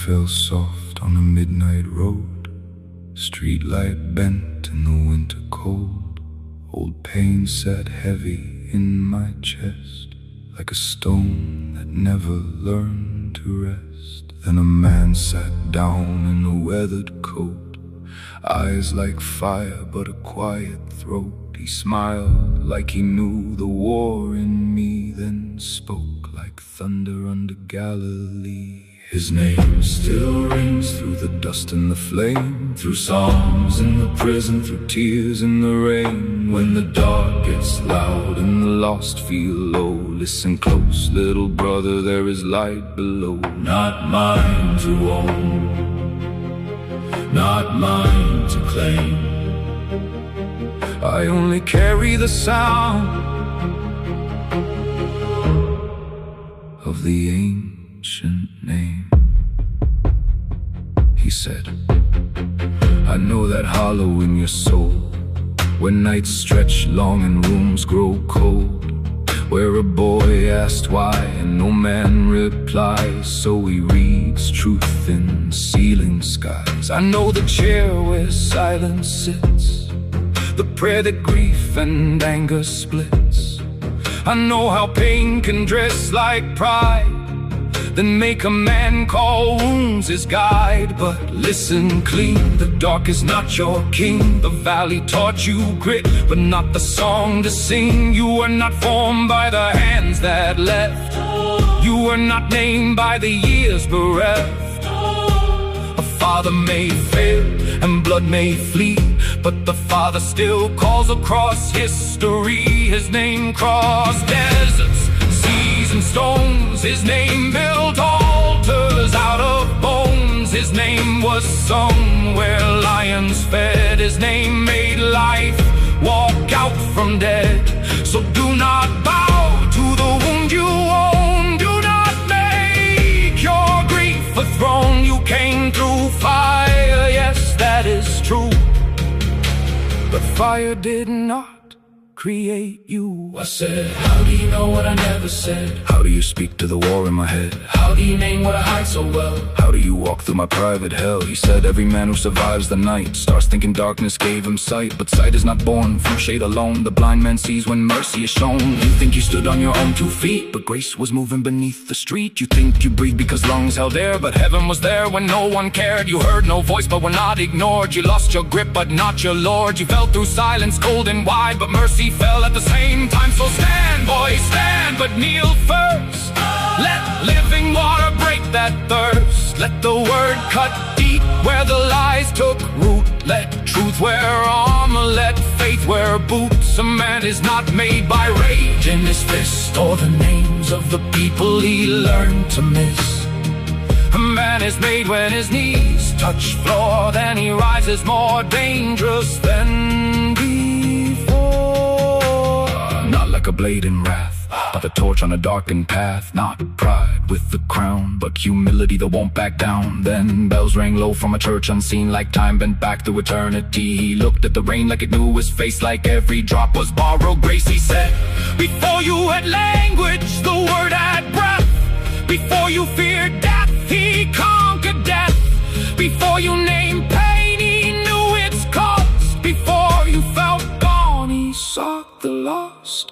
fell soft on a midnight road. Streetlight bent in the winter cold. Old pain sat heavy in my chest, like a stone that never learned to rest. Then a man sat down in a weathered coat, eyes like fire but a quiet throat. He smiled like he knew the war in me, then spoke like thunder under Galilee. His name still rings through the dust and the flame, through songs in the prison, through tears in the rain. When the dark gets loud and the lost feel low, listen close, little brother, there is light below. Not mine to own, not mine to claim. I only carry the sound of the ancient name. He said, I know that hollow in your soul, when nights stretch long and rooms grow cold, where a boy asked why and no man replies, so he reads truth in ceiling skies. I know the chair where silence sits, the prayer that grief and anger splits. I know how pain can dress like pride, then make a man call wounds his guide. But listen clean, the dark is not your king. The valley taught you grit, but not the song to sing. You were not formed by the hands that left, you were not named by the years bereft. A father may fail and blood may flee, but the Father still calls across history. His name crossed deserts, seas and stones. His name built altars out of bones. His name was sung where lions fed. His name made life walk out from dead. So do not bow to the wound you own. Do not make your grief a throne. You came through fire, yes, that is true, but fire did not create you. I said, how do you know what I never said? How do you speak to the war in my head? How do you name what I hide so well? How do you walk through my private hell? He said, every man who survives the night starts thinking darkness gave him sight, but sight is not born from shade alone. The blind man sees when mercy is shown. You think you stood on your own 2 feet, but grace was moving beneath the street. You think you breathed because lungs held air, but heaven was there when no one cared. You heard no voice but were not ignored. You lost your grip but not your Lord. You fell through silence cold and wide, but mercy fell at the same time. So stand, boy, stand, but kneel first. Let living water break that thirst. Let the word cut deep where the lies took root. Let truth wear armor, let faith wear boots. A man is not made by rage in his fist, or the names of the people he learned to miss. A man is made when his knees touch floor, then he rises more dangerous than before. Not like a blade in wrath, but a torch on a darkened path. Not pride with the crown, but humility that won't back down. Then bells rang low from a church unseen, like time bent back through eternity. He looked at the rain like it knew his face, like every drop was borrowed grace. He said, before you had language, the word had breath. Before you feared death, he conquered death. Before you named pain, he knew its cost. Before you felt gone, he sought the lost.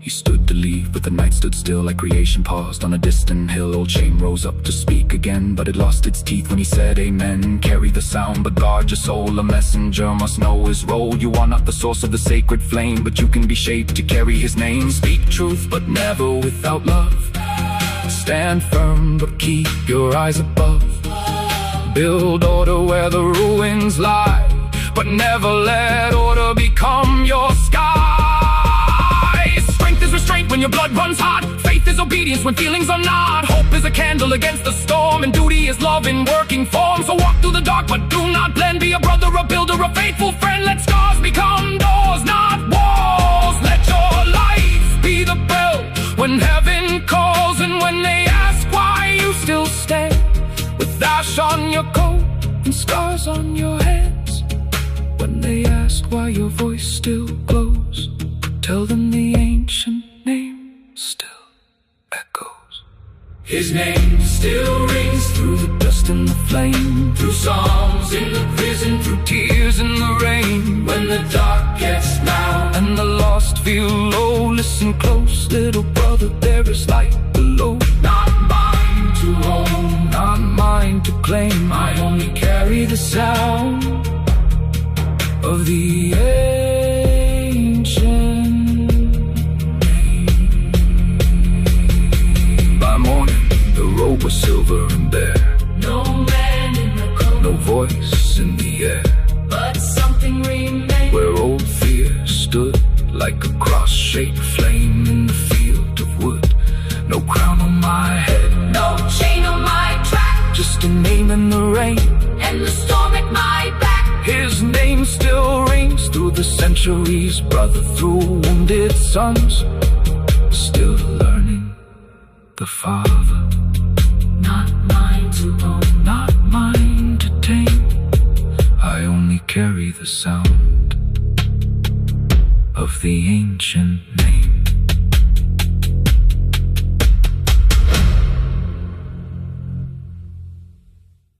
He stood to leave, but the night stood still like creation paused on a distant hill. Old shame rose up to speak again, but it lost its teeth when he said amen. Carry the sound, but guard your soul. A messenger must know his role. You are not the source of the sacred flame, but you can be shaped to carry his name. Speak truth, but never without love. Stand firm, but keep your eyes above. Build order where the ruins lie, but never let order become your sky. Strength is restraint when your blood runs hot. Faith is obedience when feelings are not. Hope is a candle against the storm, and duty is love in working form. So walk through the dark, but do not blend. Be a brother, a builder, a faithful friend. Let scars become doors, not walls. Let your life be the bell when heaven calls, and when they ask why you still stay, with ash on your coat and scars on your hands. When they ask why your voice still glows, tell them the ancient name still echoes. His name still rings through the dust and the flame, through songs in the prison, through tears in the rain. When the dark gets loud and the lost feel low, listen close, little brother, there is light below. Not mine to own, not mine to claim, I only carry the sound of the ancient name. By morning, the road was silver and bare. No man in the cold, no voice in the air, but something remained. Where old fear stood like a cross-shaped flame in the field of wood. No crown on my head, no chain on my track, just a name in the rain and the storm at my back. His name still rings through the centuries, brother, through wounded sons, still learning the Father. Not mine to own, not mine to tame, I only carry the sound of the ancient name.